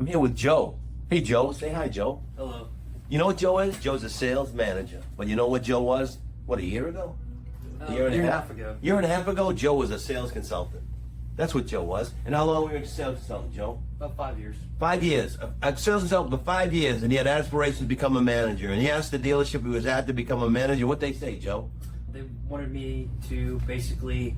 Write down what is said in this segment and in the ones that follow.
I'm here with Joe. Hey, Joe. Say hi, Joe. Hello. You know what Joe is? Joe's a sales manager. But you know what Joe was? What, a year ago? A year and a half ago. Year and a half ago, Joe was a sales consultant. That's what Joe was. And how long were you a sales consultant, Joe? About 5 years. 5 years. A sales consultant for 5 years, and he had aspirations to become a manager. And he asked the dealership he was at to become a manager. What'd they say, Joe? They wanted me to basically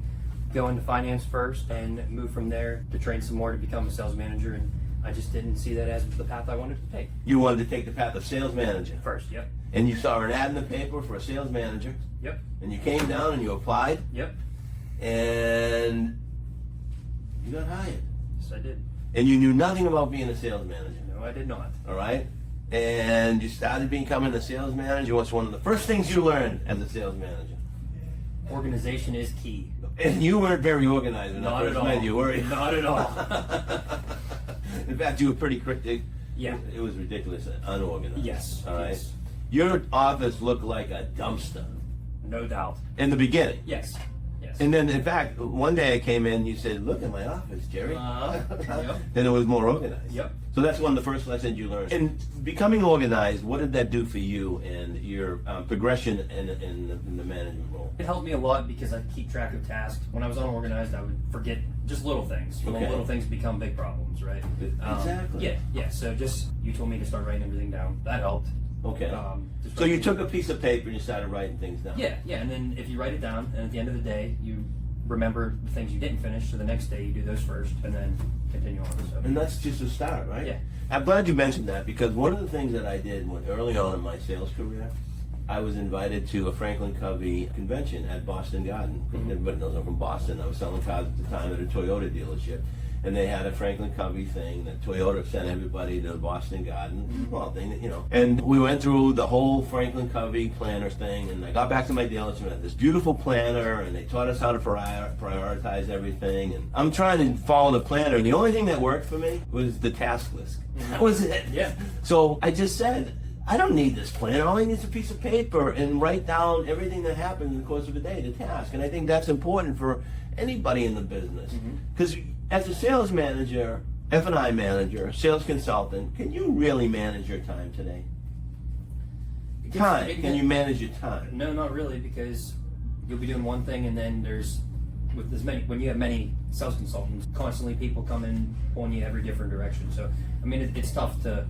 go into finance first and move from there to train some more to become a sales manager, and I just didn't see that as the path I wanted to take. You wanted to take the path of sales manager. First, yep. And you saw an ad in the paper for a sales manager. Yep. And you came down and you applied. Yep. And you got hired. Yes, I did. And you knew nothing about being a sales manager. No, I did not. All right? And you started becoming a sales manager. What's one of the first things you learned as a sales manager? Organization is key. And you weren't very organized when I Not first at all. met you, were you? Not at all. In fact, you were pretty cryptic. Yeah. It was ridiculous and unorganized. Yes. All right? Yes. Your office looked like a dumpster No doubt. in the beginning. Yes. Yes. And then, in fact, one day I came in and you said, "Look at my office, Gerry." Yep. Then it was more organized. Yep. So that's one of the first lessons you learned. And becoming organized, what did that do for you and your progression in the management role? It helped me a lot because I keep track of tasks. When I was unorganized, I would forget just little things. Okay. Little things become big problems, right? Exactly. Yeah. So just, you told me to start writing everything down. That helped. Okay. Just So you writing- took a piece of paper and you started writing things down. Yeah, and then if you write it down, and at the end of the day, you remember the things you didn't finish, so the next day you do those first, and then continue on. So. And that's just a start, right? Yeah. I'm glad you mentioned that because one of the things that I did early on in my sales career, I was invited to a Franklin Covey convention at Boston Garden. Mm-hmm. Everybody knows I'm from Boston. I was selling cars at the time at a Toyota dealership. And they had a Franklin Covey thing that Toyota sent everybody to Boston Garden. Small thing, you know. And we went through the whole Franklin Covey planner thing. And I got back to my dealership and had this beautiful planner. And they taught us how to prioritize everything. And I'm trying to follow the planner. And the only thing that worked for me was the task list. That was it. Yeah. So I just said, I don't need this planner. All I need is a piece of paper and write down everything that happened in the course of the day, the task. And I think that's important for anybody in the business. Because as a sales manager, F&I manager, sales consultant, can you really manage your time today? Can you manage your time? No, not really, because you'll be doing one thing, and then when you have many sales consultants, constantly people come in pulling you every different direction. So, I mean, it's tough to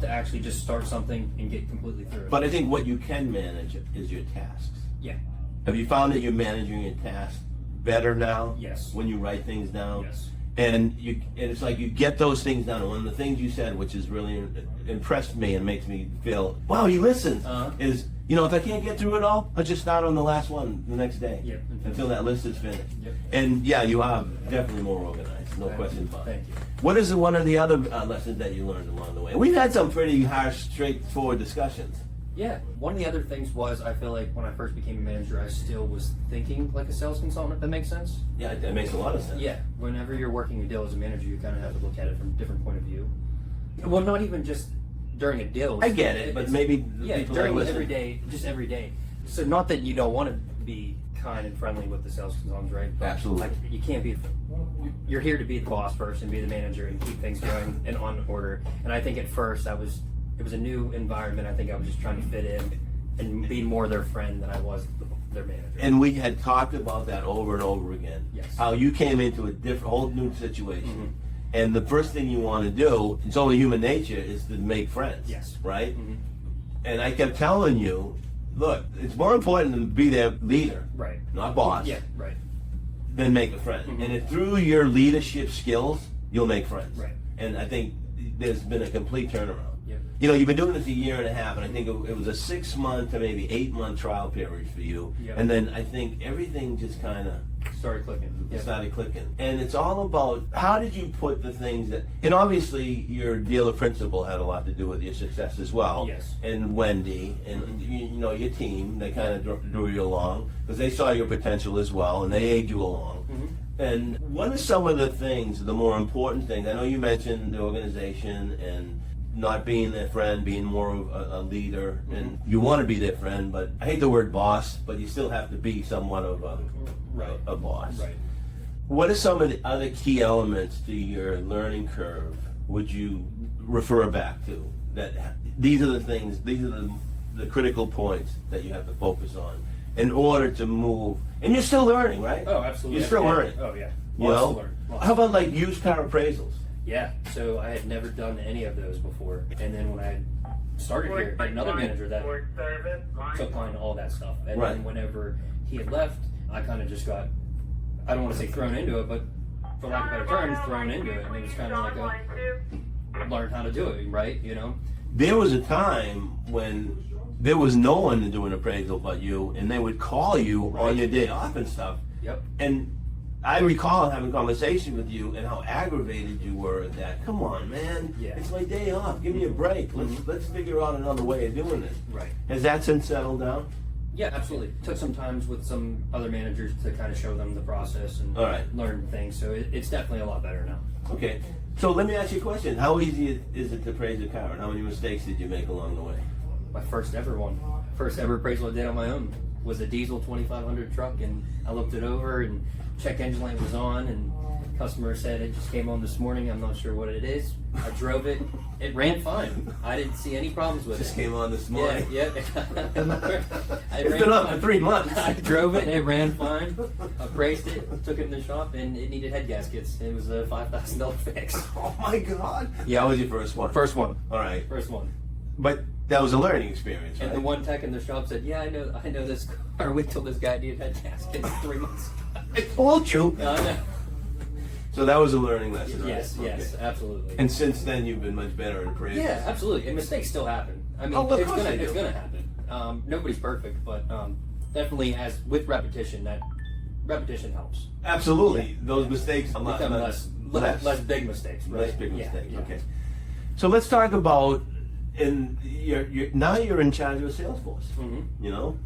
actually just start something and get completely through it. But I think what you can manage is your tasks. Yeah. Have you found that you're managing your tasks better now? Yes. When you write things down? Yes. And it's like you get those things done. And one of the things you said, which has really impressed me and makes me feel, wow, you listened, is, if I can't get through it all, I'll just start on the last one the next day. Yep. Until that list is finished. Yep. And yeah, you are definitely more organized, no question about it. Thank you. What is one of the other lessons that you learned along the way? We've had some pretty harsh, straightforward discussions. Yeah, one of the other things was, I feel like when I first became a manager, I still was thinking like a sales consultant, if that makes sense. Yeah, that makes a lot of sense. Yeah, whenever you're working a deal as a manager, you kind of have to look at it from a different point of view. Well, not even just during a deal. I get it, but maybe yeah, people during that listen. every day. So not that you don't want to be kind and friendly with the sales consultants, right? But Absolutely. like, you can't be. You're here to be the boss first and be the manager and keep things going and on order. And I think at first it was a new environment. I think I was just trying to fit in and be more their friend than I was their manager. And we had talked about that over and over again. Yes. How you came into a whole new situation. And the first thing you want to do, it's only human nature, is to make friends. Yes. Right? And I kept telling you, look, it's more important to be their leader, Right. not boss, Yeah, right. than make a friend. And if through your leadership skills, you'll make friends. Right. And I think there's been a complete turnaround. Yep. You've been doing this a year and a half, and I think it was a 6-month to maybe 8-month trial period for you. Yep. And then I think everything just kind of Started clicking. Yep. started clicking. And it's all about how did you put the things that, and obviously your dealer principal had a lot to do with your success as well. Yes. And Wendy and your team, they kind of drew you along because they saw your potential as well, and they egged you along. And what are some of the things, the more important things? I know you mentioned the organization and not being their friend, being more of a leader, and you want to be their friend, but I hate the word boss, but you still have to be somewhat of a boss. Right. What are some of the other key elements to your learning curve would you refer back to? That these are the things, these are the critical points that you have to focus on in order to move. And you're still learning, right? Oh, absolutely. You're still Yeah. learning. Oh, yeah. You Lots to know? learn. Lots. How about like used car appraisals? Yeah, so I had never done any of those before. And then when I started here, I had another manager that took on all that stuff. And Right. then whenever he had left, I kind of just got, I don't want to say thrown into it, but for lack of better terms, thrown into it. And it was kind of like learn how to do it, right? You know? There was a time when there was no one to do an appraisal but you, and they would call you on your day off and stuff. Yep. And I recall having a conversation with you and how aggravated you were at that. Come on, man. Yeah. It's my day off. Give me a break. Let's figure out another way of doing this. Right. Has that since settled down? Yeah, absolutely. Took some times with some other managers to kind of show them the process and All right. learn things. So it's definitely a lot better now. Okay. So let me ask you a question. How easy is it to appraise a car, and how many mistakes did you make along the way? My first ever one. First ever appraisal I did on my own was a diesel 2500 truck, and I looked it over and check engine light was on, and customer said it just came on this morning. I'm not sure what it is. I drove it. It ran fine. I didn't see any problems with Just it. came on this morning. Yeah. It's been on for 3 months. I drove it. It ran fine. Appraised it. Took it in the shop, and it needed head gaskets. It was a $5,000 fix. Oh my God. Yeah. That was your first one. First one. All right. First one. But that was a learning experience, right? And the one tech in the shop said, "Yeah, I know this car. Wait till this guy needed head gaskets 3 months." I told you. No, no. So that was a learning lesson, right? Yes, yes, Okay. absolutely. And since then, you've been much better at appraisals. Yeah, absolutely. And mistakes still happen. I mean, Oh, of it's course gonna they do. happen. Nobody's perfect, but definitely as with repetition, that repetition helps. Absolutely. Those mistakes a lot Become less big mistakes. Right? less big Yeah, mistakes. yeah. Okay. So let's talk about now you're in charge of a sales force. Mhm. You know,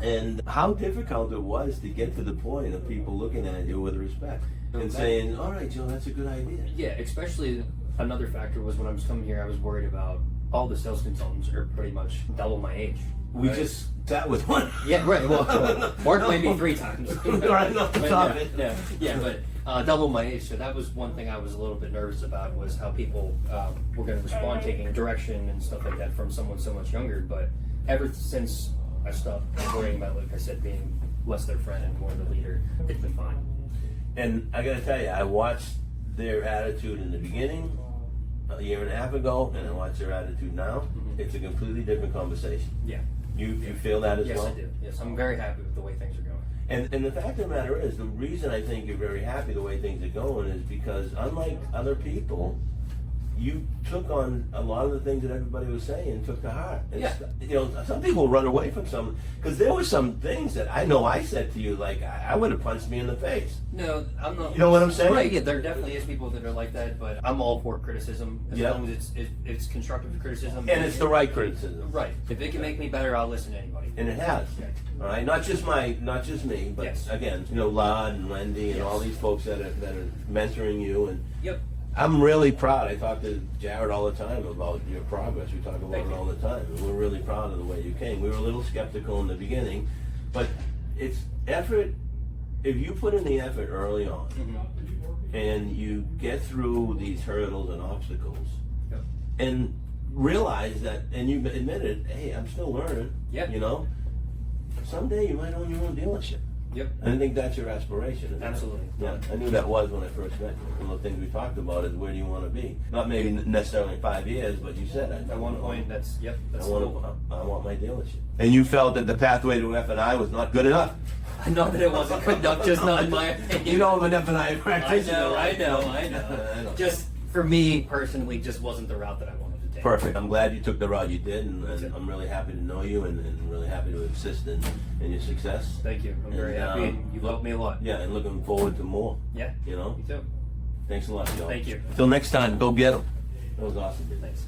and how difficult it was to get to the point of people looking at you with respect and saying, "All right, Joe, that's a good idea." Yeah, especially another factor was when I was coming here, I was worried about all the sales consultants are pretty much double my age. We right? just sat with one. Yeah, right. Well, Mark maybe 3 times. Right off the But top. yeah, but double my age. So that was one thing I was a little bit nervous about was how people were going to respond, taking direction and stuff like that from someone so much younger. But ever since I stopped worrying about, like I said, being less their friend and more the leader, it's been fine. And I gotta tell you, I watched their attitude in the beginning, a year and a half ago, and I watch their attitude now. Mhm. It's a completely different conversation. Yeah. You feel that as Yes, well? I do. Yes, I'm very happy with the way things are going. And the fact of the matter is, the reason I think you're very happy the way things are going is because, unlike other people, you took on a lot of the things that everybody was saying and took to heart. And Yeah. You know, some people run away from some, because there were some things that I know I said to you, like, I would have punched me in the face. No, I'm not. You know what I'm saying? Right, yeah, there definitely is people that are like that, but I'm all for criticism as Yeah. long as it's constructive criticism. And it's the right criticism. Right. If it can make me better, I'll listen to anybody. And it has. Yeah. All right, not just me, but Yes. again, you know, Lod and Wendy and Yes. all these folks that are mentoring you, and Yep. I'm really proud. I talk to Jared all the time about your progress. We talk about Thank it you. all the time, and we're really proud of the way you came. We were a little skeptical in the beginning, but it's effort. If you put in the effort early on, Mm-hmm. and you get through these hurdles and obstacles, Yep. and realize that, and you admitted, hey, I'm still learning. Yeah. You know, someday you might own your own dealership. Yep. And I think that's your aspiration. Isn't it? Absolutely. Yeah, I knew that was when I first met you. One of the things we talked about is where do you want to be? Not maybe necessarily in 5 years, but you said At one point, that's I the goal. want my dealership. And you felt that the pathway to F&I was not good enough. I know that it wasn't good enough, just not in my opinion. You know, I'm an F&I practitioner. I know. I know. Just for me personally, just wasn't the route that I wanted to take. Perfect. I'm glad you took the route you did, and it. I'm really happy to know you, and really happy to assist in your success. Thank you. I'm very And, happy. You've helped me a lot. Yeah, and looking forward to more. Yeah. You know? Me too. Thanks a lot, Joe. Thank you. Till next time, go get them. That was awesome. Thanks.